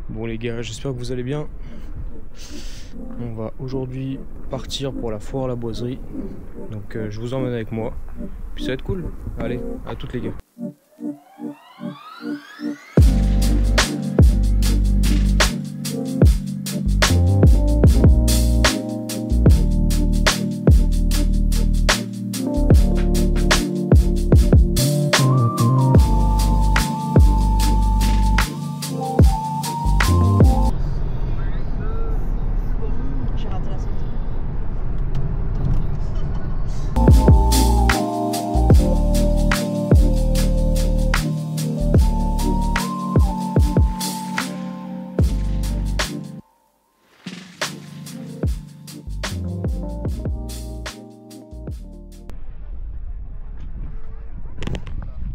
Bon les gars, j'espère que vous allez bien. On va aujourd'hui partir pour la foire à la boiserie. Donc je vous emmène avec moi. Puis ça va être cool. Allez, à toutes les gars.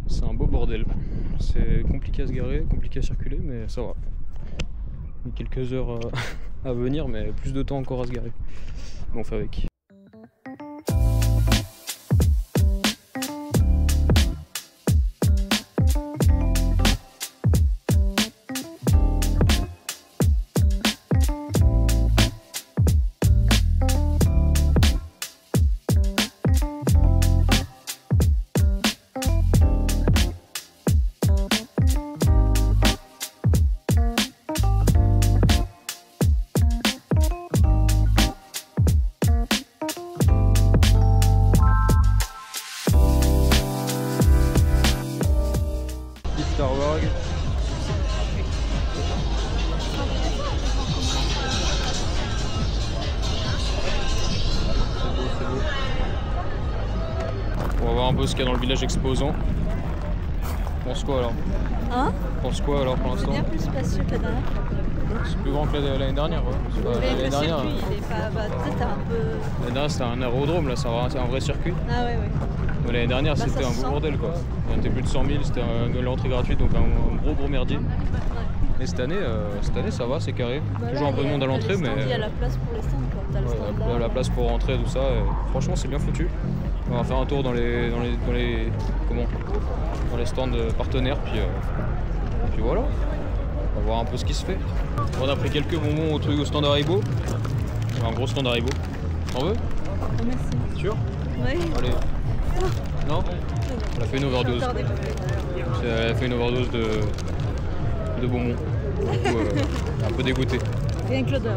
C'est un beau bordel. C'est compliqué à se garer, compliqué à circuler, mais ça va. Il y a quelques heures à venir, mais plus de temps encore à se garer. Bon, on fait avec. Starwag. On va voir un peu ce qu'il y a dans le village exposant. Pense quoi alors? Hein? Pense quoi alors pour l'instant? C'est bien plus spacieux que la dernière fois. C'est plus grand que l'année dernière. Ouais. Mais le circuit, il est pas... Bah, peut-être un peu... L'année dernière c'était un aérodrome, là c'est un vrai circuit. Ah ouais, ouais. L'année dernière là, c'était un beau bordel quoi. Il y était plus de 100 000, c'était l'entrée gratuite, donc un gros merdier. Ouais. Mais cette année ça va, c'est carré. Bah toujours un peu de monde à l'entrée, mais... Il y a la place pour les stands quoi. T'as le stand là. Il y a la place pour rentrer, tout ça. Et franchement c'est bien foutu. On va faire un tour dans les stands partenaires, puis voilà. On va voir un peu ce qui se fait. On a pris quelques bonbons au stand Haribo. Un gros stand Haribo. T'en veux? Merci. Sûr? Oui. Allez. Non? Elle a fait une overdose. Elle a fait une overdose de bonbons. Du coup, un peu dégoûté. Rien que l'odeur.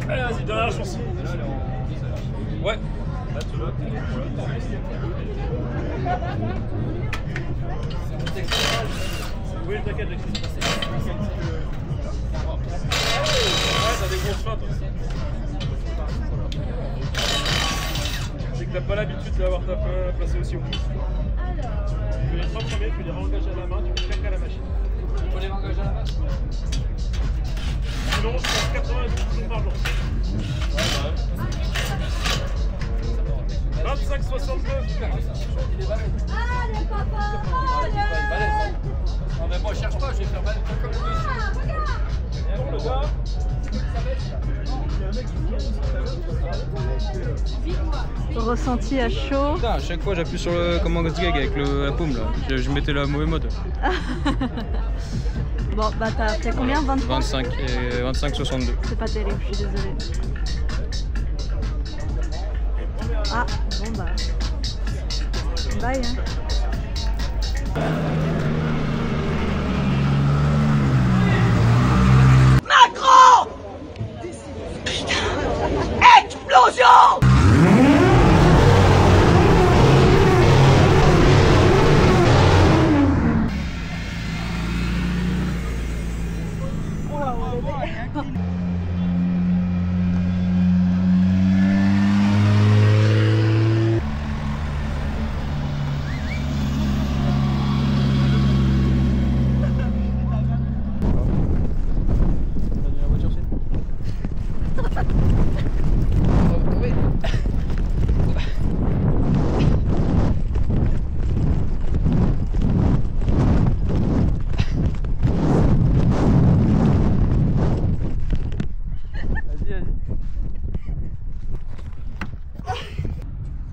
Allez, vas-y, dernière chance. Ouais. Oui, t'inquiète, ouais, t'as des grosses fins, toi. C'est que t'as pas l'habitude d'avoir ta main placée aussi au pouce. Tu fais les 3 premiers, tu les réengages à la main, tu claques à la machine. Tu peux les réengager à la main? Sinon, je fais 90 jours par jour. 25,62. Allez papa, allez. Non mais moi je cherche pas, je vais faire mal comme le monsieur. Bon le gars. Ressenti à chaud. Putain, à chaque fois j'appuie sur le command gag avec la paume là. Je mettais la mauvais mode. Bon bah t'as fait combien? 23? 25 et 25,62. C'est pas terrible, je suis désolée. Ah bon bah. Bye hein. Macron! Putain! Explosion!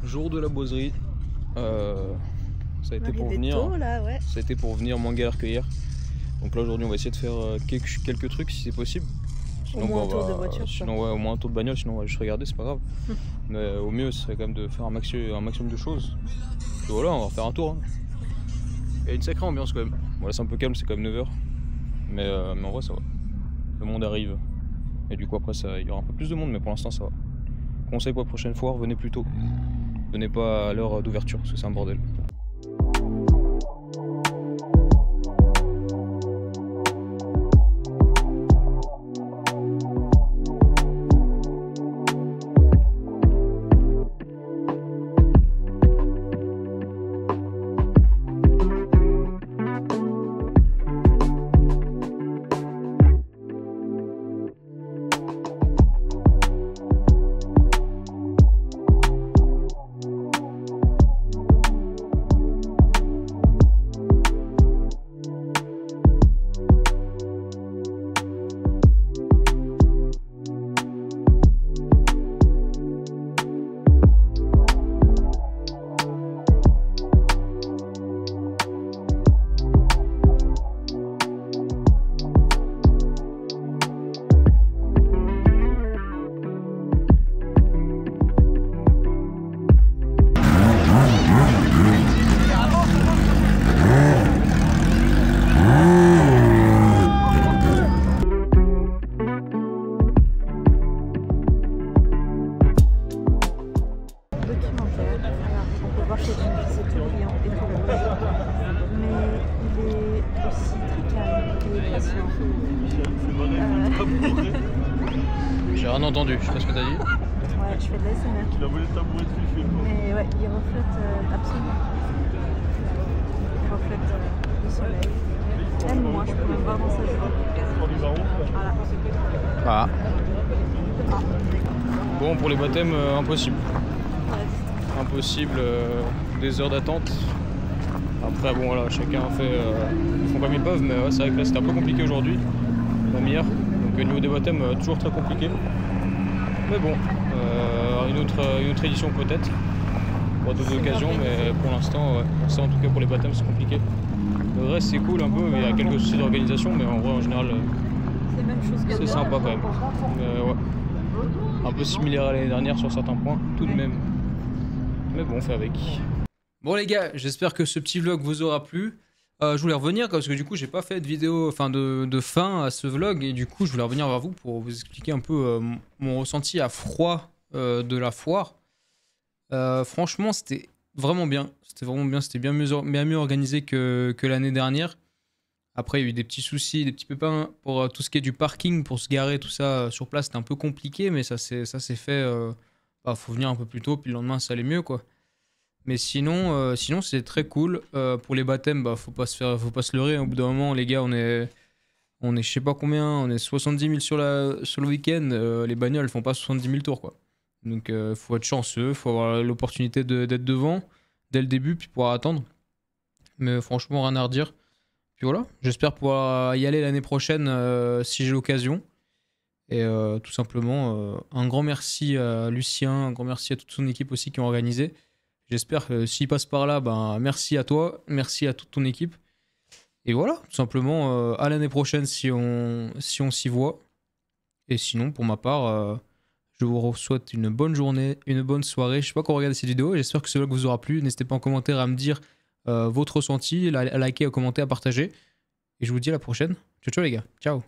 Jour de la boiserie, ça a été pour Arrivé venir. tôt, là, ouais. Ça a été pour venir moins galère que hier. Donc là aujourd'hui on va essayer de faire quelques trucs si c'est possible. Sinon, Au moins un tour de voiture. Sinon ouais, au moins un tour de bagnole, sinon on va juste regarder, c'est pas grave. Mais au mieux ce serait quand même de faire un maximum de choses. Et voilà, on va faire un tour. Hein. Il y a une sacrée ambiance quand même. Voilà, c'est un peu calme, c'est quand même 9h. Mais en vrai ça va. Le monde arrive. Et du coup après il y aura un peu plus de monde, mais pour l'instant ça va. Conseil pour la prochaine fois, revenez plus tôt. Venez pas à l'heure d'ouverture parce que c'est un bordel. J'ai rien entendu, je sais pas ce que t'as dit. Ouais, je fais de l'ASMR. Il a volé le tabouret de Fifi. Mais ouais, il reflète absolument. Il reflète le soleil. Même moi, je peux même voir dans sa joie. Voilà. Ah. Bon, pour les baptêmes, impossible. Ouais. Impossible, des heures d'attente. Après, bon voilà, chacun fait. Ils font comme ils peuvent, mais ouais, c'est vrai que là c'était un peu compliqué aujourd'hui, la mi-heure. Donc au niveau des baptêmes, toujours très compliqué. Mais bon, une autre édition peut-être. pas d'autres occasions, mais pour l'instant, ouais, pour ça en tout cas pour les baptêmes c'est compliqué. Le reste c'est cool un peu, mais il y a quelques soucis d'organisation, mais en vrai en général C'est la même chose que c'est sympa quand même. Ouais. Un peu similaire à l'année dernière sur certains points, tout de même. Mais bon, on fait avec. Bon les gars, j'espère que ce petit vlog vous aura plu. Je voulais revenir parce que du coup j'ai pas fait de vidéo, enfin de fin à ce vlog, et du coup je voulais revenir vers vous pour vous expliquer un peu mon ressenti à froid de la foire. Franchement c'était vraiment bien, c'était bien mieux organisé que l'année dernière. Après il y a eu des petits soucis, des petits pépins pour tout ce qui est du parking, pour se garer, tout ça sur place c'était un peu compliqué, mais ça s'est fait, faut venir un peu plus tôt, puis le lendemain ça allait mieux quoi. Mais sinon c'est très cool. Pour les baptêmes, faut pas se leurrer. Au bout d'un moment, les gars, on est je sais pas combien, on est 70 000 sur le week-end. Les bagnoles font pas 70 000 tours, quoi. Donc, faut être chanceux, faut avoir l'opportunité d'être devant dès le début, puis pouvoir attendre. Mais franchement, rien à redire. Puis voilà, j'espère pouvoir y aller l'année prochaine si j'ai l'occasion. Et tout simplement, un grand merci à Lucien, un grand merci à toute son équipe aussi qui ont organisé. J'espère que s'il passe par là, merci à toi, merci à toute ton équipe. Et voilà, tout simplement, à l'année prochaine si on s'y voit. Et sinon, pour ma part, je vous souhaite une bonne journée, une bonne soirée. Je sais pas quand regarder cette vidéo, j'espère que ce vlog vous aura plu. N'hésitez pas en commentaire à me dire votre ressenti, à liker, à commenter, à partager. Et je vous dis à la prochaine. Ciao ciao les gars, ciao.